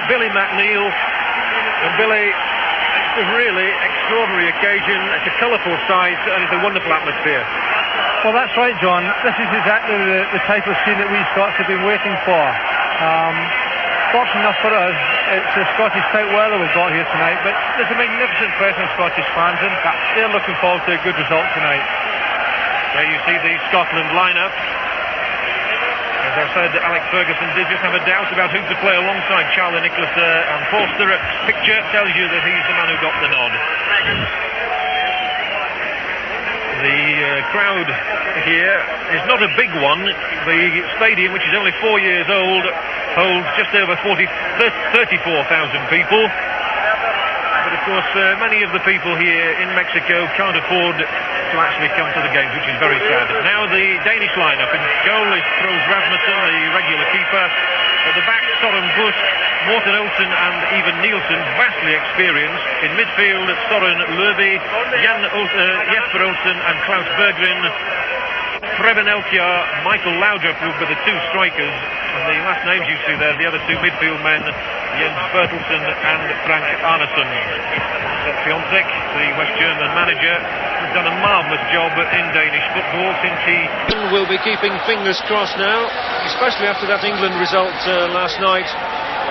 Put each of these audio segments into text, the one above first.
Billy McNeil. And Billy, it's a really extraordinary occasion. It's a colourful side and it's a wonderful atmosphere. Well, that's right, John. This is exactly the type of scene that we Scots have been waiting for. Fortunate enough for us, it's the Scottish type weather we've got here tonight, but there's a magnificent presence of Scottish fans and they're looking forward to a good result tonight. There you see the Scotland lineup. As I said, Alex Ferguson did just have a doubt about who to play alongside Charlie Nicholas and Forster. Picture tells you that he's the man who got the nod. The crowd here is not a big one. The stadium, which is only 4 years old, holds just over 34,000 people. But of course, many of the people here in Mexico can't afford to actually come to the games, which is very sad. Now the Danish lineup. In goal is Troels Rasmussen, the regular keeper. At the back, Soren Busk, Morten Olsen and even Nielsen, vastly experienced. In midfield, Soren Løvig, Jesper Olsen and Klaus Berggren. Preben Elkjær, Michael Laudrup will be the two strikers. And the last names you see there, the other two midfield men, Jens Bertelsen and Frank Arnesen. Piontek, the West German manager, has done a marvellous job in Danish football since he will be keeping fingers crossed now, especially after that England result last night.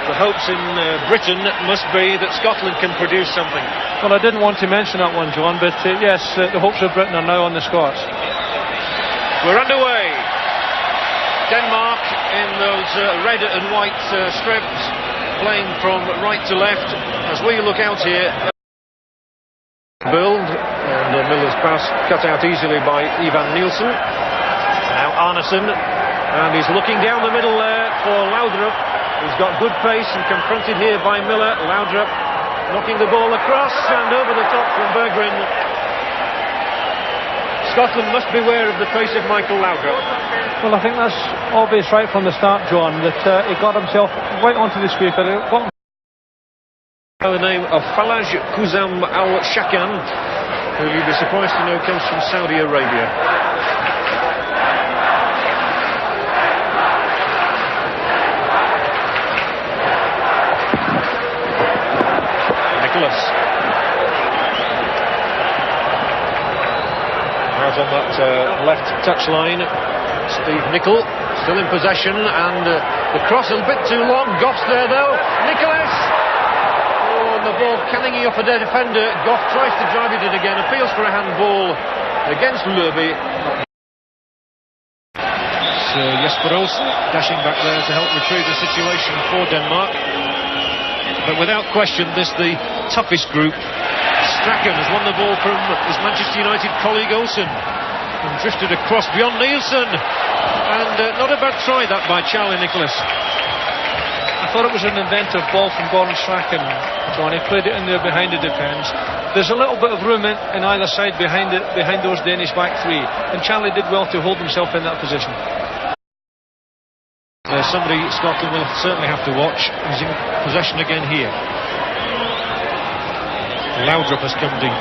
The hopes in Britain must be that Scotland can produce something. Well, I didn't want to mention that one, John, but yes, the hopes of Britain are now on the Scots. We're underway. Denmark in those red and white strips, playing from right to left. As we look out here, build, and Miller's pass cut out easily by Ivan Nielsen. Now Arnesen, and he's looking down the middle there for Laudrup. He's got good pace and confronted here by Miller. Laudrup knocking the ball across and over the top from Berggren. Scotland must beware of the pace of Michael Laudrup. Well, I think that's obvious right from the start, John, that he got himself right onto the square. By the name of Falaj Kuzam Al-Shakan, who you'd be surprised to know comes from Saudi Arabia. Nicholas. Out on that left touchline, Steve Nicol still in possession, and the cross a bit too long. Goff's there though. Nicholas. Oh, and the ball canning off a defender. Goff tries to drive it in again. Appeals for a handball against Løvig. So Jesper Olsen dashing back there to help retrieve the situation for Denmark. But without question, this the toughest group. Strachan has won the ball from his Manchester United colleague Olsen and drifted across beyond Nielsen, and not a bad try that by Charlie Nicholas. I thought it was an inventive ball from Gordon Strachan, John. He played it in there behind the defence. There's a little bit of room in either side behind those Danish back three, and Charlie did well to hold himself in that position. There's somebody Scotland will certainly have to watch. He's in possession again here. Laudrup has come deep.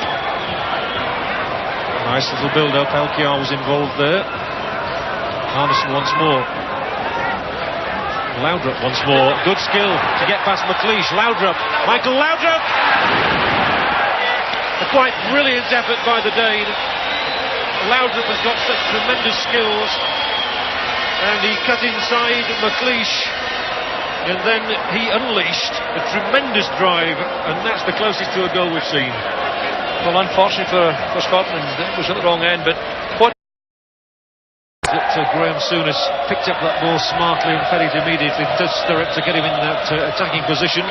Nice little build-up. Elkjær was involved there. Arnesen once more. Laudrup once more. Good skill to get past McLeish. Laudrup. Michael Laudrup! A quite brilliant effort by the Dane. Laudrup has got such tremendous skills. And he cut inside McLeish. And then he unleashed a tremendous drive, and that's the closest to a goal we've seen. Well, unfortunately for Scotland, it was at the wrong end, but what... Graham Souness picked up that ball smartly and fed it immediately to Sturrock to get him in that attacking position.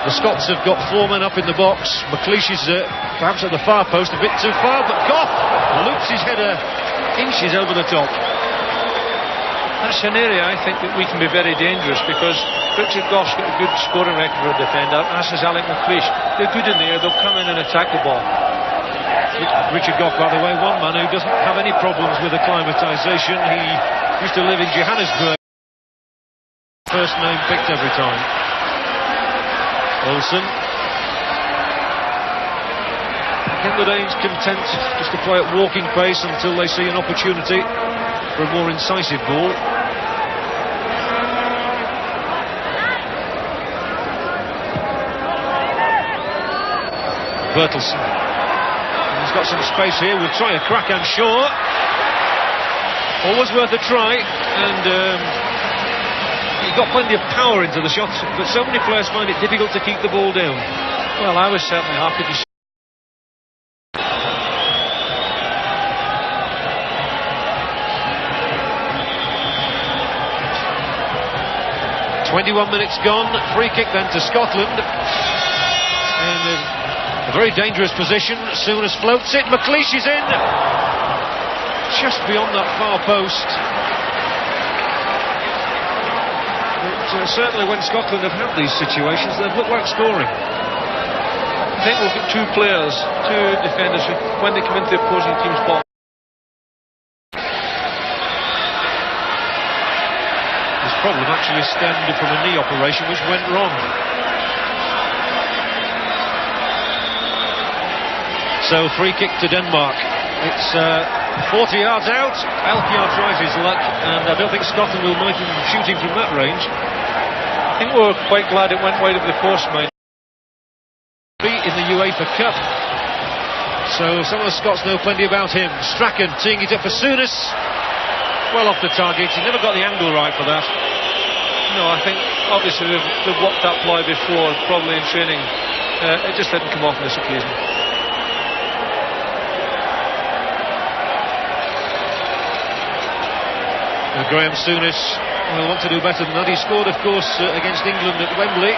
The Scots have got four men up in the box. McLeish is perhaps at the far post, a bit too far, but Goff loops his header inches over the top. That's an area I think that we can be very dangerous, because Richard Goff's got a good scoring record for a defender, as has Alec McLeish. They're good in there, they'll come in and attack the ball. Richard Goff, by the way, one man who doesn't have any problems with acclimatisation. He used to live in Johannesburg. First name picked every time. Olsen. Again, the Danes content just to play at walking pace until they see an opportunity for a more incisive ball. Bertelsen. He's got some space here. We'll try a crack, I'm sure. Always worth a try, and he got plenty of power into the shots, but so many players find it difficult to keep the ball down. Well, I was certainly happy to see. 21 minutes gone, free kick then to Scotland. And a very dangerous position. Souness floats it, McLeish is in. Just beyond that far post. But certainly when Scotland have had these situations, they've looked like scoring. I think we've got two players, two defenders, who, when they come into the opposing team's box, problem actually stemmed from a knee operation which went wrong. So free kick to Denmark. It's 40 yards out. Elkjaer tries his luck, and I don't think Scotland will mind him shooting from that range. I think we're quite glad it went wide of the post, mate. In the UEFA Cup. So some of the Scots know plenty about him. Strachan teeing it up for Souness. Well off the target. He never got the angle right for that. No, I think obviously they've worked that ploy before, probably in training. It just didn't come off on this occasion. Graham Souness will want to do better than that. He scored, of course, against England at Wembley.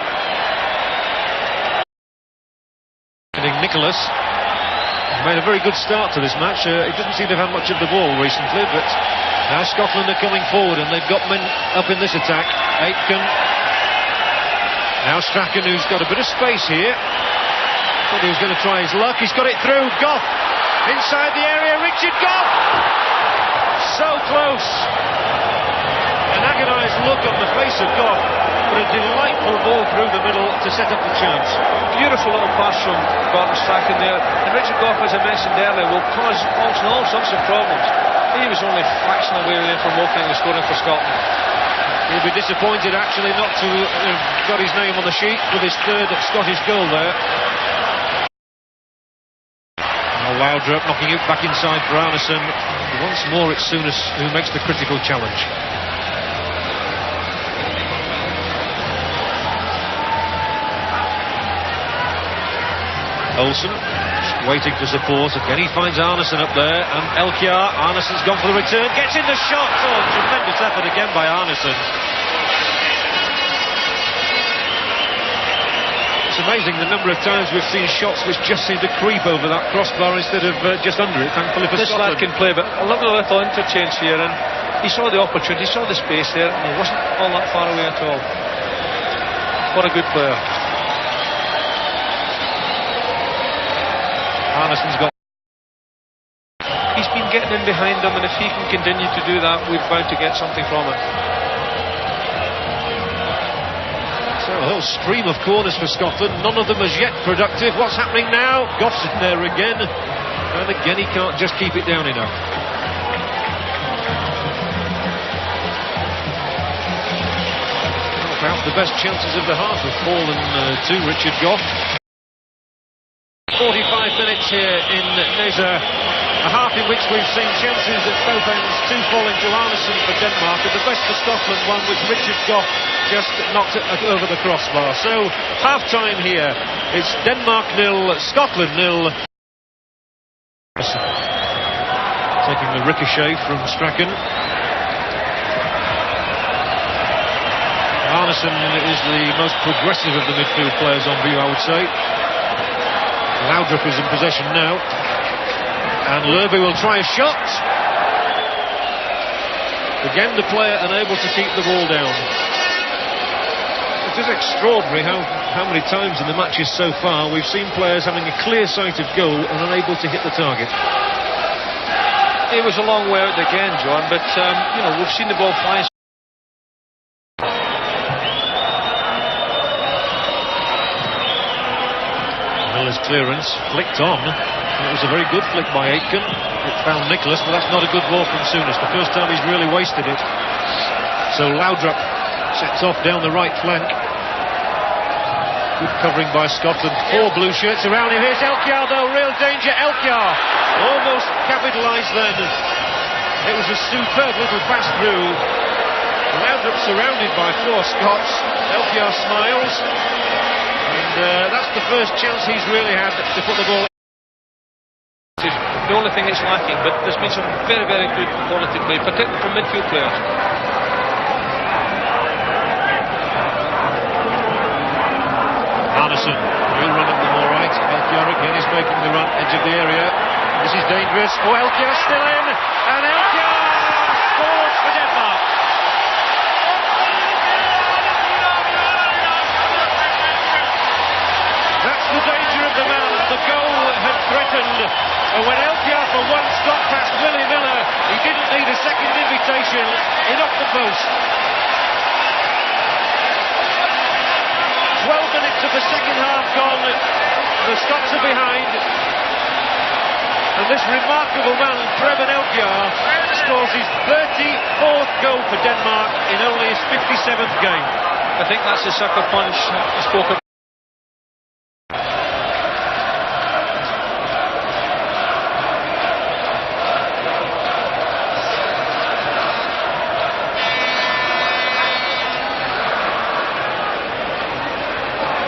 Nicholas made a very good start to this match. He doesn't seem to have had much of the ball recently, but now Scotland are coming forward and they've got men up in this attack. Aitken. Now Strachan, who's got a bit of space here. Thought he was going to try his luck. He's got it through. Gough inside the area. Richard Gough. So close. An agonised look on the face of Gough, but a delightful ball through the middle to set up the chance. Beautiful little pass from Barton Strachan there. And Richard Gough, as I mentioned earlier, will cause all sorts of problems. He was only fractional away from opening and scoring for Scotland. He'll be disappointed actually not to have got his name on the sheet with his third Scottish goal there. Now Laudrup knocking it back inside for Arneson. Once more it's Souness who makes the critical challenge. Olsen waiting for support. Again he finds Arneson up there, and Elkjaer. Arneson's gone for the return, gets in the shot. Oh, tremendous effort again by Arneson. It's amazing the number of times we've seen shots which just seem to creep over that crossbar instead of just under it, thankfully for this Scotland. lad can play, but I love the little interchange here, and he saw the opportunity, he saw the space there, and he wasn't all that far away at all. What a good player. Arneson's got... He's been getting in behind them, and if he can continue to do that, we're bound to get something from it. So a whole stream of corners for Scotland, none of them as yet productive. What's happening now? Gough's in there again, and again he can't just keep it down enough. Well, perhaps the best chances of the half have fallen to Richard Gough. 45 minutes here in Naza, a half in which we've seen chances at both ends, two falling to Arneson for Denmark, and the best for Scotland one which Richard Gough just knocked it over the crossbar. So half time here, it's Denmark 0, Scotland 0. Taking the ricochet from Strachan. Arneson is the most progressive of the midfield players on view, I would say. Laudrup is in possession now, and Lerby will try a shot. Again the player unable to keep the ball down. It is extraordinary how many times in the matches so far we've seen players having a clear sight of goal and unable to hit the target. It was a long way out again, John, but you know, we've seen the ball fly. Miller's clearance flicked on. It was a very good flick by Aitken. It found Nicholas, but that's not a good ball from Souness. The first time he's really wasted it. So Laudrup sets off down the right flank. Good covering by Scotland. 4 blue shirts around him. Here's Elkiar though, real danger. Elkiar almost capitalised then. It was a superb little pass through. Laudrup surrounded by 4 Scots. Elkiar smiles. And that's the first chance he's really had to put the ball. The only thing it's lacking, but there's been some very, very good quality play, particularly from midfield players. Arneson will run at them all right. Elkiar again is making the run, edge of the area. This is dangerous. Oh, Elkiar still in, and Elkiar scores for Denmark. That's the danger of the man. The goal had threatened, and when Elkiar for once got past Willie Miller, he didn't need a second invitation. In off the post. 12 minutes of the second half gone. The Scots are behind. And this remarkable man, Preben Elkiar, scores his 34th goal for Denmark in only his 57th game. I think that's the sucker punch he spoke about.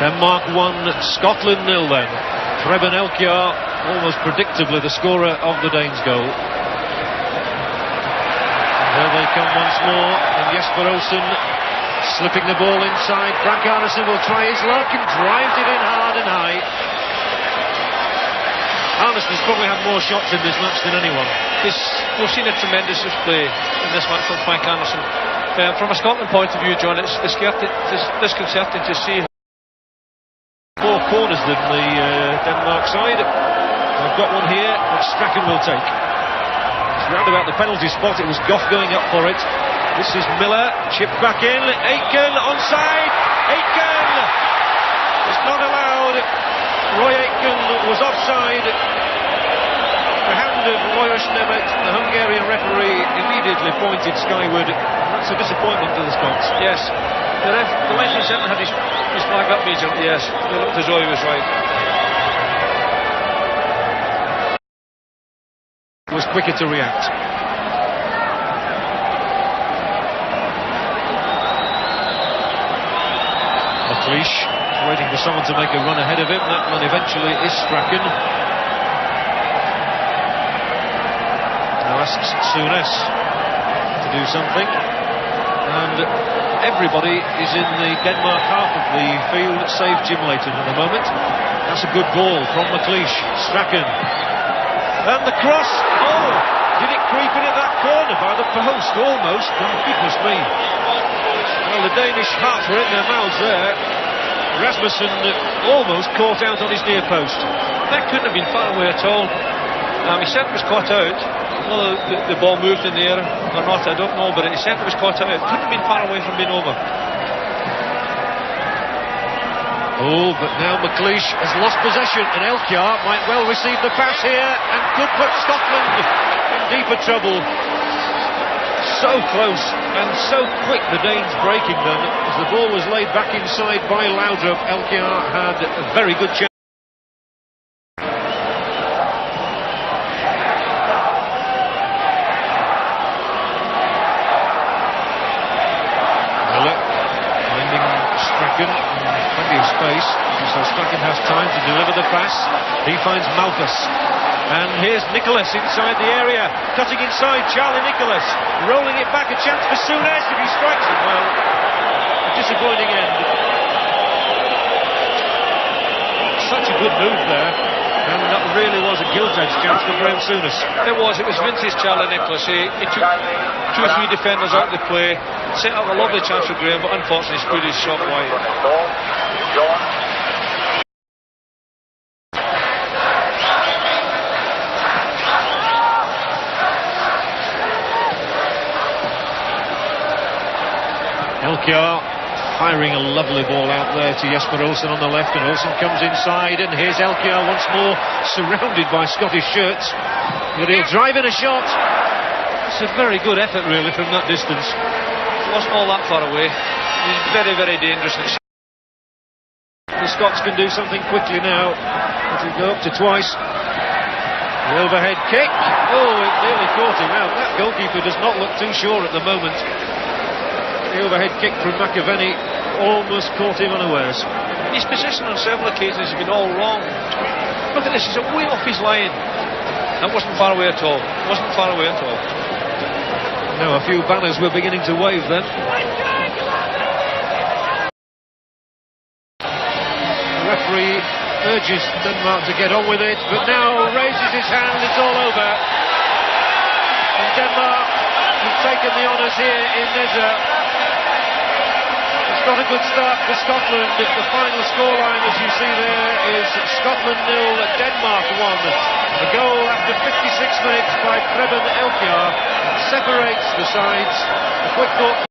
Denmark 1, Scotland 0 then. Preben Elkiar, almost predictably the scorer of the Danes' goal. And here they come once more, and Jesper Olsen slipping the ball inside. Frank Arneson will try his luck and drives it in hard and high. Arneson's probably had more shots in this match than anyone. We've seen a tremendous display in this match from Frank Arneson. From a Scotland point of view, John, it's disconcerting to see more corners than the Denmark side. They've got one here which Strachan will take. It's round about the penalty spot. It was Gough going up for it. This is Miller, chipped back in. Aitken onside. Aitken! It's not allowed. Roy Aitken was offside. The hand of Lajos Nemeth, the Hungarian referee, immediately pointed skyward. That's a disappointment to the Scots. Yes. The referee certainly had his flag up immediately, yes. It looked as though he was right. He was quicker to react. McLeish waiting for someone to make a run ahead of him. That man eventually is Strachan. Now asks Souness to do something. And everybody is in the Denmark half of the field, save Jim Leighton at the moment. That's a good ball from McLeish. Strachan. And the cross. Oh! Did it creep in at that corner by the post? Almost. Oh, goodness me. Well, the Danish hearts were in their mouths there. Rasmussen almost caught out on his near post. That couldn't have been far away at all. He certainly was caught out. Whether the ball moved in the air or not, I don't know, but it certainly was caught out. It couldn't have been far away from being over. Oh, but now McLeish has lost possession, and Elkiar might well receive the pass here and could put Scotland in deeper trouble. So close and so quick, the Danes breaking them. As the ball was laid back inside by Laudrup, Elkiar had a very good chance. Plenty of space, so Strachan has time to deliver the pass. He finds Malthus, and here's Nicholas inside the area, cutting inside. Charlie Nicholas rolling it back, a chance for Souness. If he strikes it well, a disappointing end. Such a good move there, and that really was a gilt-edged chance for Graham Souness. It was vintage Charlie Nicholas. He took 2 or 3 defenders out of the play, set up a lovely chance for Graham, but unfortunately he screwed his shot wide. Elkiar firing a lovely ball out there to Jesper Olsen on the left, and Olsen comes inside, and here's Elkiar once more, surrounded by Scottish shirts. But he'll drive in a shot. It's a very good effort really from that distance. It wasn't all that far away. It was very, very dangerous. the Scots can do something quickly now. It'll go up to twice. The overhead kick. Oh, it nearly caught him out. That goalkeeper does not look too sure at the moment. The overhead kick from McAvenny almost caught him unawares. His position on several occasions has been all wrong. Look at this, he's way off his line. That wasn't far away at all. Wasn't far away at all. Now a few banners were beginning to wave then. The referee urges Denmark to get on with it, but now raises his hand, it's all over. And Denmark have taken the honours here in Nizza. It's not a good start for Scotland. The final scoreline, as you see there, is Scotland 0, Denmark 1. A goal after 56 minutes by Preben Elkjær separates the sides. A quick thought.